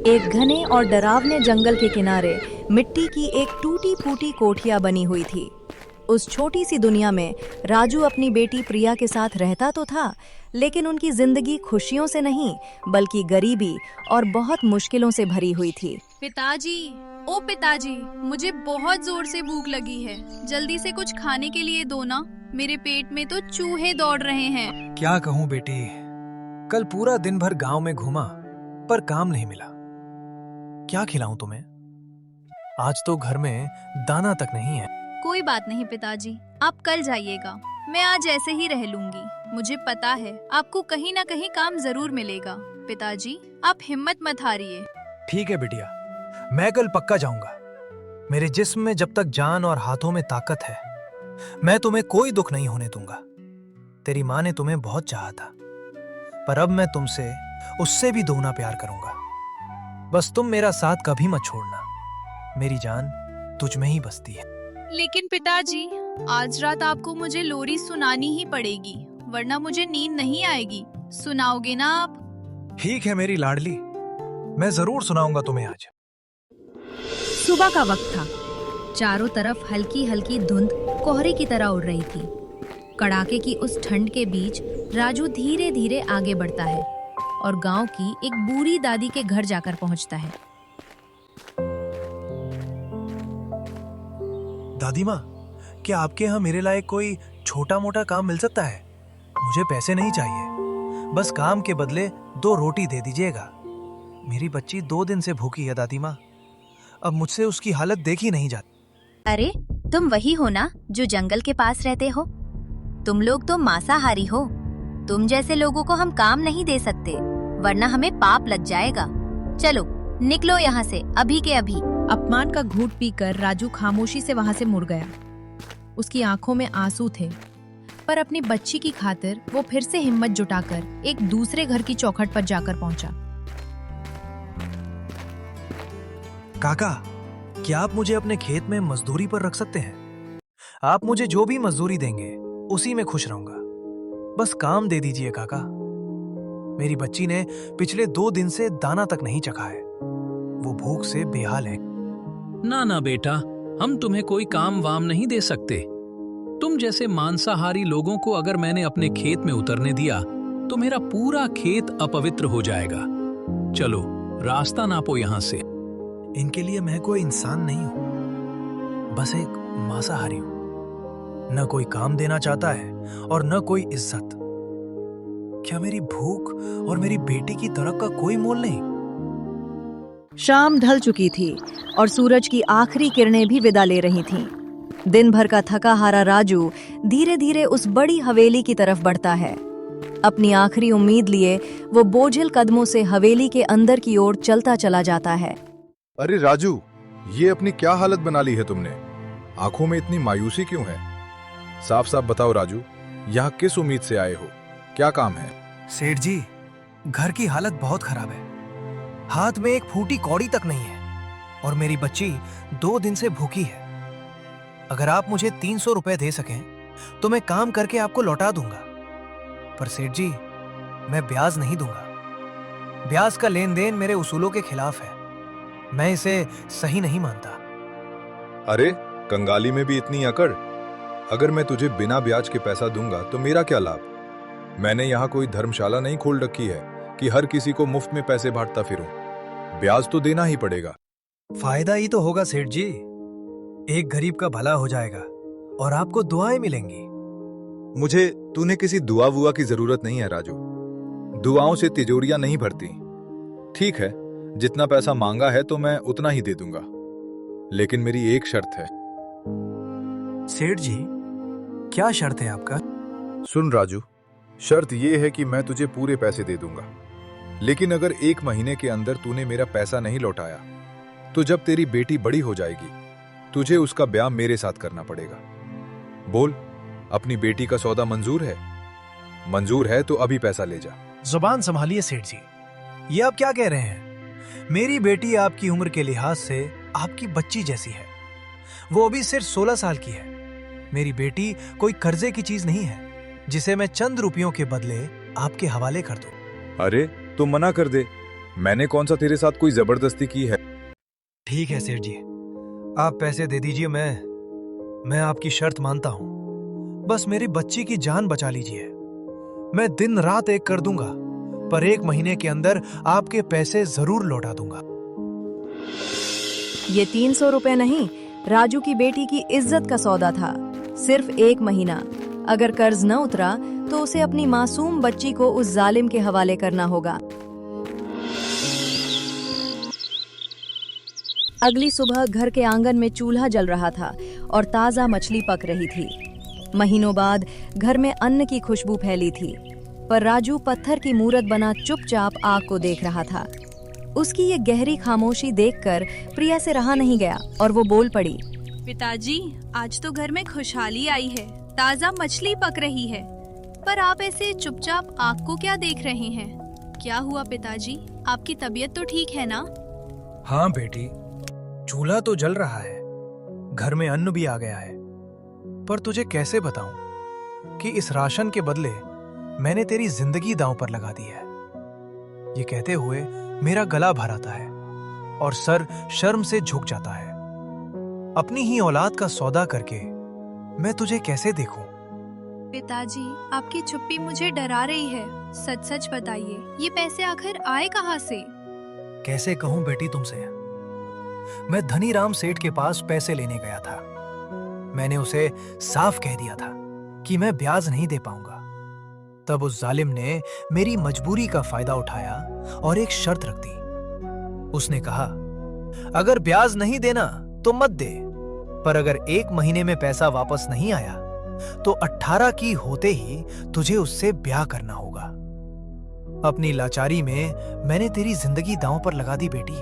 एक घने और डरावने जंगल के किनारे मिट्टी की एक टूटी फूटी कोठिया बनी हुई थी। उस छोटी सी दुनिया में राजू अपनी बेटी प्रिया के साथ रहता तो था, लेकिन उनकी जिंदगी खुशियों से नहीं बल्कि गरीबी और बहुत मुश्किलों से भरी हुई थी। पिताजी, ओ पिताजी, मुझे बहुत जोर से भूख लगी है। जल्दी से कुछ खाने के लिए दो ना। मेरे पेट में तो चूहे दौड़ रहे हैं। क्या कहूँ बेटी, कल पूरा दिन भर गांव में घूमा पर काम नहीं मिला। क्या खिलाऊं तुम्हें? आज तो घर में दाना तक नहीं है। कोई बात नहीं पिताजी, आप कल जाइएगा। मैं आज ऐसे ही रह लूंगी। मुझे पता है आपको कहीं ना कहीं काम जरूर मिलेगा। पिताजी, आप हिम्मत मत हारिए। ठीक है बिटिया, मैं कल पक्का जाऊंगा। मेरे जिस्म में जब तक जान और हाथों में ताकत है, मैं तुम्हें कोई दुख नहीं होने दूंगा। तेरी माँ ने तुम्हें बहुत चाहा था, पर अब मैं तुमसे उससे भी दोगुना प्यार करूंगा। बस तुम मेरा साथ कभी मत छोड़ना। मेरी जान तुझ में ही बसती है। लेकिन पिताजी, आज रात आपको मुझे लोरी सुनानी ही पड़ेगी, वरना मुझे नींद नहीं आएगी। सुनाओगे ना आप? ठीक है मेरी लाडली, मैं जरूर सुनाऊंगा तुम्हें आज। सुबह का वक्त था। चारों तरफ हल्की हल्की धुंध कोहरे की तरह उड़ रही थी। कड़ाके की उस ठंड के बीच राजू धीरे धीरे आगे बढ़ता है और गांव की एक बूढ़ी दादी के घर जाकर पहुंचता है। दादी माँ, क्या आपके यहाँ मेरे लायक कोई छोटा मोटा काम मिल सकता है? मुझे पैसे नहीं चाहिए, बस काम के बदले 2 रोटी दे दीजिएगा। मेरी बच्ची 2 दिन से भूखी है दादी माँ। अब मुझसे उसकी हालत देखी नहीं जाती। अरे, तुम वही हो ना जो जंगल के पास रहते हो? तुम लोग तो मांसाहारी हो। तुम जैसे लोगों को हम काम नहीं दे सकते, वरना हमें पाप लग जाएगा। चलो निकलो यहाँ से अभी के अभी। अपमान का घूंट पीकर राजू खामोशी से वहां से मुड़ गया। उसकी आंखों में आंसू थे, पर अपनी बच्ची की खातिर वो फिर से हिम्मत जुटाकर एक दूसरे घर की चौखट पर जाकर पहुंचा। काका, क्या आप मुझे अपने खेत में मजदूरी पर रख सकते हैं? आप मुझे जो भी मजदूरी देंगे उसी में खुश रहूंगा। बस काम दे दीजिए काका। मेरी बच्ची ने पिछले 2 दिन से दाना तक नहीं चखा है। वो भूख से बेहाल है। ना ना बेटा, हम तुम्हें कोई काम वाम नहीं दे सकते। तुम जैसे मांसाहारी लोगों को अगर मैंने अपने खेत में उतरने दिया तो मेरा पूरा खेत अपवित्र हो जाएगा। चलो रास्ता नापो यहाँ से। इनके लिए मैं कोई इंसान नहीं हूं, बस एक मांसाहारी हूं। न कोई काम देना चाहता है और न कोई इज्जत। क्या मेरी भूख और मेरी बेटी की तड़प का कोई मोल नहीं? शाम ढल चुकी थी और सूरज की आखिरी किरणें भी विदा ले रही थीं। दिन भर का थका हारा राजू धीरे धीरे उस बड़ी हवेली की तरफ बढ़ता है। अपनी आखिरी उम्मीद लिए वो बोझिल कदमों से हवेली के अंदर की ओर चलता चला जाता है। अरे राजू, ये अपनी क्या हालत बना ली है तुमने? आंखों में इतनी मायूसी क्यों है? साफ साफ बताओ राजू, यहाँ किस उम्मीद से आए हो? क्या काम है? सेठ जी, घर की हालत बहुत खराब है। हाथ में एक फूटी कौड़ी तक नहीं है और मेरी बच्ची 2 दिन से भूखी है। अगर आप मुझे 300 रुपए दे सकें तो मैं काम करके आपको लौटा दूंगा। पर सेठ जी, मैं ब्याज नहीं दूंगा। ब्याज का लेन देन मेरे उसूलों के खिलाफ है। मैं इसे सही नहीं मानता। अरे कंगाली में भी इतनी अकड़? अगर मैं तुझे बिना ब्याज के पैसा दूंगा तो मेरा क्या लाभ? मैंने यहाँ कोई धर्मशाला नहीं खोल रखी है कि हर किसी को मुफ्त में पैसे बांटता फिरूं। ब्याज तो देना ही पड़ेगा। फायदा ही तो होगा सेठ जी। एक गरीब का भला हो जाएगा और आपको दुआएं मिलेंगी। मुझे तूने किसी दुआ वुआ की जरूरत नहीं है राजू। दुआओं से तिजोरियां नहीं भरती। ठीक है, जितना पैसा मांगा है तो मैं उतना ही दे दूंगा, लेकिन मेरी एक शर्त है। सेठ जी, क्या शर्त है आपका? सुन राजू, शर्त यह है कि मैं तुझे पूरे पैसे दे दूंगा, लेकिन अगर 1 महीने के अंदर तूने मेरा पैसा नहीं लौटाया तो जब तेरी बेटी बड़ी हो जाएगी तुझे उसका ब्याह मेरे साथ करना पड़ेगा। बोल, अपनी बेटी का सौदा मंजूर है? मंजूर है तो अभी पैसा ले जा। जुबान संभालिए सेठ जी, ये आप क्या कह रहे हैं? मेरी बेटी आपकी उम्र के लिहाज से आपकी बच्ची जैसी है। वो अभी सिर्फ 16 साल की है। मेरी बेटी कोई कर्जे की चीज नहीं है जिसे मैं चंद रुपयों के बदले आपके हवाले कर दूं। अरे तो मना कर दे, मैंने कौन सा तेरे साथ कोई जबरदस्ती की है? ठीक है सेठ जी, आप पैसे दे दीजिए, मैं आपकी शर्त मानता हूं। बस मेरी बच्ची की जान बचा लीजिए। मैं दिन रात एक कर दूंगा, पर 1 महीने के अंदर आपके पैसे जरूर लौटा दूंगा। ये 300 रुपए नहीं, राजू की बेटी की इज्जत का सौदा था। सिर्फ 1 महीना। अगर कर्ज न उतरा तो उसे अपनी मासूम बच्ची को उस जालिम के हवाले करना होगा। अगली सुबह घर के आंगन में चूल्हा जल रहा था और ताजा मछली पक रही थी। महीनों बाद घर में अन्न की खुशबू फैली थी, पर राजू पत्थर की मूरत बना चुपचाप आग को देख रहा था। उसकी ये गहरी खामोशी देखकर प्रिया से रहा नहीं गया और वो बोल पड़ी। पिताजी, आज तो घर में खुशहाली आई है, ताजा मछली पक रही है, पर आप ऐसे चुपचाप आग को क्या देख रहे हैं? क्या हुआ पिताजी, आपकी तबीयत तो ठीक है ना? हाँ बेटी, चूल्हा तो जल रहा है, घर में अन्न भी आ गया है, पर तुझे कैसे बताऊं कि इस राशन के बदले मैंने तेरी जिंदगी दांव पर लगा दी है। ये कहते हुए मेरा गला भर आता है और सर शर्म से झुक जाता है। अपनी ही औलाद का सौदा करके मैं तुझे कैसे देखूं? पिताजी, आपकी चुप्पी मुझे डरा रही है। सच सच बताइए, ये पैसे आखिर आए कहाँ से? कैसे कहूं बेटी तुमसे? मैं धनीराम सेठ के पास पैसे लेने गया था। मैंने उसे साफ कह दिया था कि मैं ब्याज नहीं दे पाऊंगा। तब उस जालिम ने मेरी मजबूरी का फायदा उठाया और एक शर्त रख दी। उसने कहा, अगर ब्याज नहीं देना तो मत दे, पर अगर 1 महीने में पैसा वापस नहीं आया तो 18 की होते ही तुझे उससे ब्याह करना होगा। अपनी लाचारी में मैंने तेरी जिंदगी दांव पर लगा दी बेटी।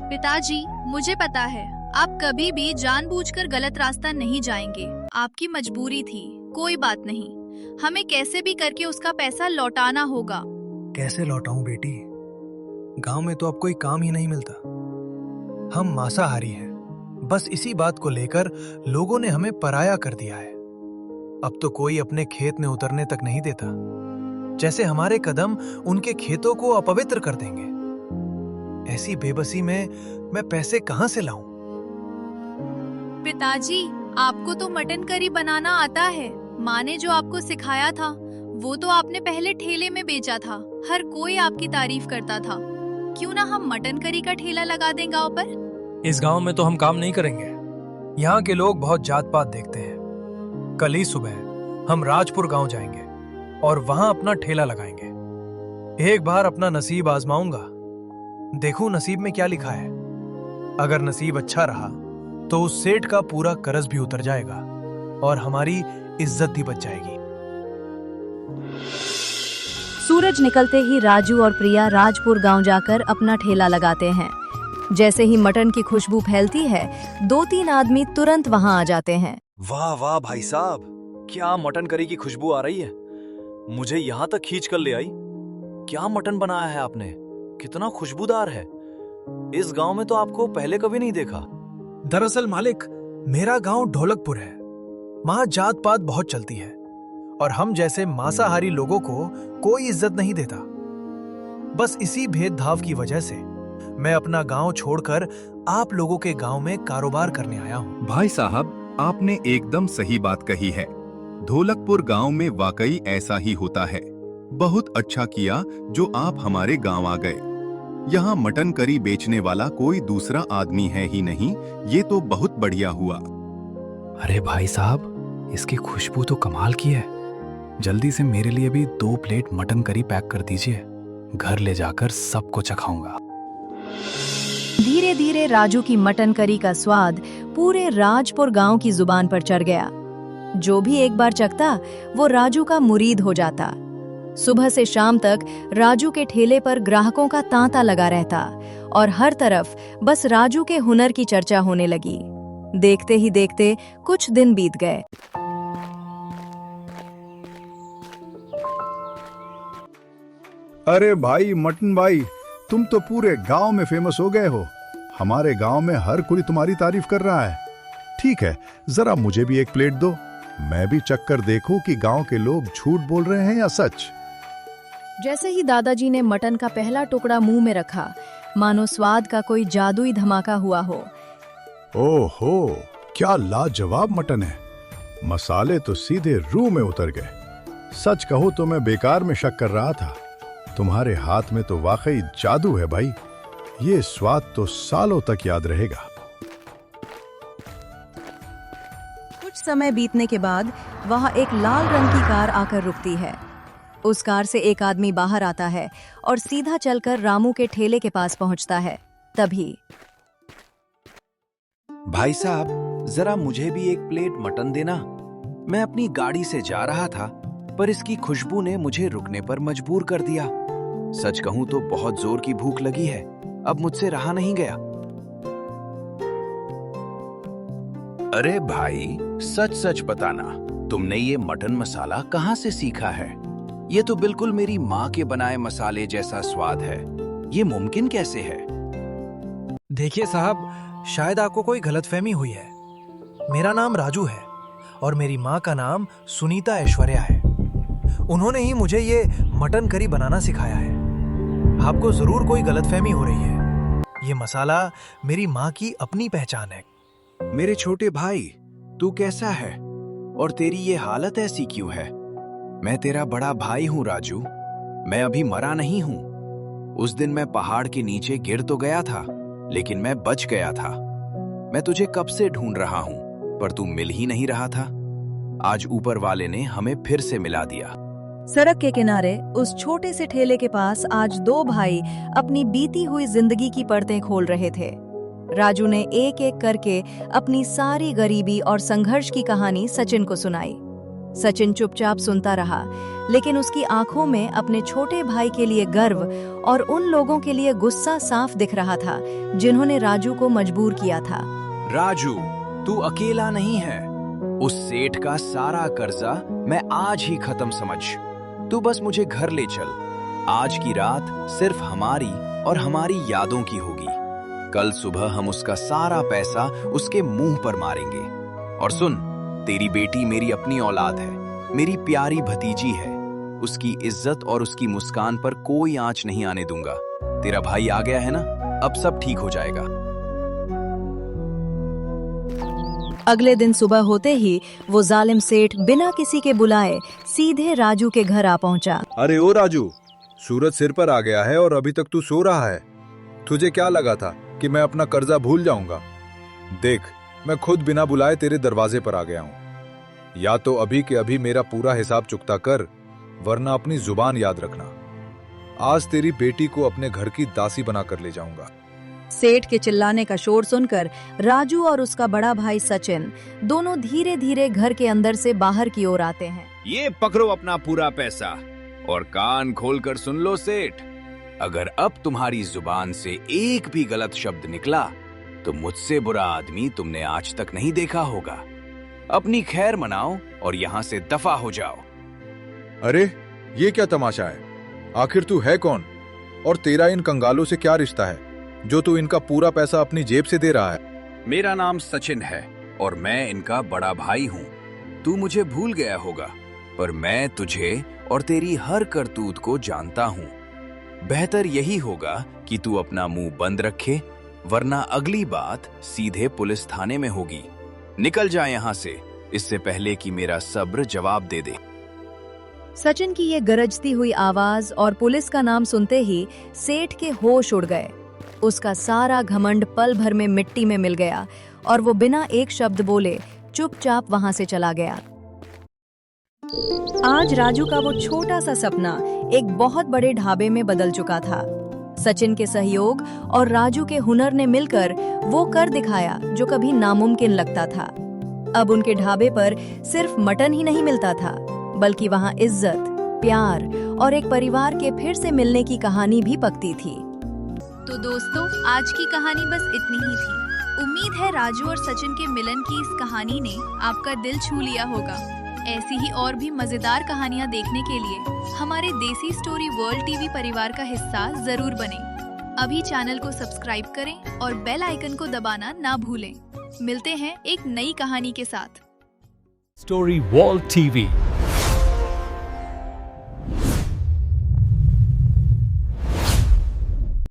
पिताजी, मुझे पता है आप कभी भी जानबूझकर गलत रास्ता नहीं जाएंगे। आपकी मजबूरी थी, कोई बात नहीं, हमें कैसे भी करके उसका पैसा लौटाना होगा। कैसे लौटाऊं बेटी? गांव में तो अब कोई काम ही नहीं मिलता। हम मांसाहारी हैं, बस इसी बात को लेकर लोगों ने हमें पराया कर दिया है। अब तो कोई अपने खेत में उतरने तक नहीं देता, जैसे हमारे कदम उनके खेतों को अपवित्र कर देंगे। ऐसी बेबसी में मैं पैसे कहां से लाऊं? पिताजी, आपको तो मटन करी बनाना आता है। माँ ने जो आपको सिखाया था वो तो आपने पहले ठेले में बेचा था। हर कोई आपकी तारीफ करता था। क्यों ना हम मटन करी का ठेला लगा दें गांव पर? इस गांव में तो हम काम नहीं करेंगे। यहाँ के लोग बहुत जात पात देखते हैं। कल ही सुबह हम राजपुर गांव जाएंगे और वहां अपना ठेला लगाएंगे। एक बार अपना नसीब आजमाऊंगा, देखूं नसीब में क्या लिखा है। अगर नसीब अच्छा रहा तो उस सेठ का पूरा कर्ज भी उतर जाएगा और हमारी इज्जत भी बच जाएगी। सूरज निकलते ही राजू और प्रिया राजपुर गांव जाकर अपना ठेला लगाते हैं। जैसे ही मटन की खुशबू फैलती है, 2-3 आदमी तुरंत वहां आ जाते हैं। वाह वाह भाई साहब, क्या मटन करी की खुशबू आ रही है। मुझे यहाँ तक खींच कर ले आई। क्या मटन बनाया है आपने, कितना खुशबूदार है। इस गांव में तो आपको पहले कभी नहीं देखा। दरअसल मालिक, मेरा गांव ढोलकपुर है। वहां जात पात बहुत चलती है और हम जैसे मांसाहारी लोगों को कोई इज्जत नहीं देता। बस इसी भेदभाव की वजह से मैं अपना गांव छोड़कर आप लोगों के गांव में कारोबार करने आया हूं। भाई साहब, आपने एकदम सही बात कही है। ढोलकपुर गांव में वाकई ऐसा ही होता है। बहुत अच्छा किया जो आप हमारे गांव आ गए। यहाँ मटन करी बेचने वाला कोई दूसरा आदमी है ही नहीं, ये तो बहुत बढ़िया हुआ। अरे भाई साहब, इसकी खुशबू तो कमाल की है। जल्दी से मेरे लिए भी 2 प्लेट मटन करी पैक कर दीजिए। घर ले जाकर सबको चखाऊंगा। धीरे धीरे राजू की मटन करी का स्वाद पूरे राजपुर गांव की जुबान पर चढ़ गया। जो भी एक बार चखता वो राजू का मुरीद हो जाता। सुबह से शाम तक राजू के ठेले पर ग्राहकों का तांता लगा रहता और हर तरफ बस राजू के हुनर की चर्चा होने लगी। देखते ही देखते कुछ दिन बीत गए। अरे भाई मटन भाई, तुम तो पूरे गांव में फेमस हो गए हो। हमारे गांव में हर कोई तुम्हारी तारीफ कर रहा है। ठीक है, जरा मुझे भी 1 प्लेट दो। मैं भी चक्कर देखूं कि गांव के लोग झूठ बोल रहे हैं या सच। जैसे ही दादाजी ने मटन का पहला टुकड़ा मुंह में रखा, मानो स्वाद का कोई जादुई धमाका हुआ हो। ओहो, क्या लाजवाब मटन है। मसाले तो सीधे रूह में उतर गए। सच कहूं तो मैं बेकार में शक कर रहा था। तुम्हारे हाथ में तो वाकई जादू है भाई। ये स्वाद तो सालों तक याद रहेगा। कुछ समय बीतने के बाद वहां एक लाल रंग की कार आकर रुकती है। उस कार से एक आदमी बाहर आता है और सीधा चलकर रामू के ठेले के पास पहुंचता है। तभी भाई साहब, जरा मुझे भी एक प्लेट मटन देना। मैं अपनी गाड़ी से जा रहा था, पर इसकी खुशबू ने मुझे रुकने पर मजबूर कर दिया। सच कहूं तो बहुत जोर की भूख लगी है, अब मुझसे रहा नहीं गया। अरे भाई, सच सच बताना, तुमने ये मटन मसाला कहाँ से सीखा है? ये तो बिल्कुल मेरी माँ के बनाए मसाले जैसा स्वाद है। ये मुमकिन कैसे है? देखिए साहब, शायद आपको कोई गलतफहमी हुई है। मेरा नाम राजू है और मेरी माँ का नाम सुनीता ऐश्वर्या है। उन्होंने ही मुझे ये मटन करी बनाना सिखाया है। आपको जरूर कोई गलतफहमी हो रही है। ये मसाला मेरी माँ की अपनी पहचान है। मेरे छोटे भाई, तू कैसा है? और तेरी ये हालत ऐसी क्यों है? मैं तेरा बड़ा भाई हूँ राजू। मैं अभी मरा नहीं हूँ। उस दिन मैं पहाड़ के नीचे गिर तो गया था, लेकिन मैं बच गया था। मैं तुझे कब से ढूंढ रहा हूं, पर तू मिल ही नहीं रहा था। आज ऊपर वाले ने हमें फिर से मिला दिया। सड़क के किनारे उस छोटे से ठेले के पास आज दो भाई अपनी बीती हुई जिंदगी की परतें खोल रहे थे। राजू ने एक एक करके अपनी सारी गरीबी और संघर्ष की कहानी सचिन को सुनाई। सचिन चुपचाप सुनता रहा, लेकिन उसकी आंखों में अपने छोटे भाई के लिए गर्व और उन लोगों के लिए गुस्सा साफ दिख रहा था जिन्होंने राजू को मजबूर किया था। राजू, तू अकेला नहीं है। उस सेठ का सारा कर्जा मैं आज ही खत्म समझ। तू बस मुझे घर ले चल। आज की रात सिर्फ हमारी और हमारी यादों की होगी। कल सुबह हम उसका सारा पैसा उसके मुंह पर मारेंगे। और सुन, तेरी बेटी मेरी अपनी औलाद है, मेरी प्यारी भतीजी है। उसकी इज्जत और उसकी मुस्कान पर कोई आंच नहीं आने दूंगा। तेरा भाई आ गया है ना, अब सब ठीक हो जाएगा। अगले दिन सुबह होते ही वो जालिम सेठ बिना किसी के बुलाए सीधे राजू के घर आ पहुंचा। अरे ओ राजू, सूरज सिर पर आ गया है और अभी तक तू सो रहा है। तुझे क्या लगा था कि मैं अपना कर्जा भूल जाऊंगा? देख, मैं खुद बिना बुलाए तेरे दरवाजे पर आ गया हूं। या तो अभी के अभी मेरा पूरा हिसाब चुकता कर, वरना अपनी जुबान याद रखना। आज तेरी बेटी को अपने घर की दासी बनाकर ले जाऊंगा। सेठ के चिल्लाने का शोर सुनकर राजू और उसका बड़ा भाई सचिन दोनों धीरे धीरे घर के अंदर से बाहर की ओर आते हैं। ये पकड़ो अपना पूरा पैसा और कान खोलकर सुन लो सेठ। अगर अब तुम्हारी जुबान से एक भी गलत शब्द निकला तो मुझसे बुरा आदमी तुमने आज तक नहीं देखा होगा। अपनी खैर मनाओ और यहाँ से दफा हो जाओ। अरे ये क्या तमाशा है? आखिर तू है कौन और तेरा इन कंगालों से क्या रिश्ता है जो तू इनका पूरा पैसा अपनी जेब से दे रहा है? मेरा नाम सचिन है और मैं इनका बड़ा भाई हूँ। तू मुझे भूल गया होगा, पर मैं तुझे और तेरी हर करतूत को जानता हूँ। बेहतर यही होगा कि तू अपना मुंह बंद रखे, वरना अगली बात सीधे पुलिस थाने में होगी। निकल जा यहाँ से, इससे पहले कि मेरा सब्र जवाब दे दे। सचिन की ये गरजती हुई आवाज और पुलिस का नाम सुनते ही सेठ के होश उड़ गए। उसका सारा घमंड पल भर में मिट्टी में मिल गया और वो बिना एक शब्द बोले चुपचाप वहां से चला गया। आज राजू का वो छोटा सा सपना एक बहुत बड़े ढाबे में बदल चुका था। सचिन के सहयोग और राजू के हुनर ने मिलकर वो कर दिखाया जो कभी नामुमकिन लगता था। अब उनके ढाबे पर सिर्फ मटन ही नहीं मिलता था, बल्कि वहां इज्जत, प्यार और एक परिवार के फिर से मिलने की कहानी भी पकती थी। तो दोस्तों, आज की कहानी बस इतनी ही थी। उम्मीद है राजू और सचिन के मिलन की इस कहानी ने आपका दिल छू लिया होगा। ऐसी ही और भी मजेदार कहानियाँ देखने के लिए हमारे देसी स्टोरी वर्ल्ड टीवी परिवार का हिस्सा जरूर बने। अभी चैनल को सब्सक्राइब करें और बेल आइकन को दबाना ना भूलें। मिलते हैं एक नई कहानी के साथ। Story world TV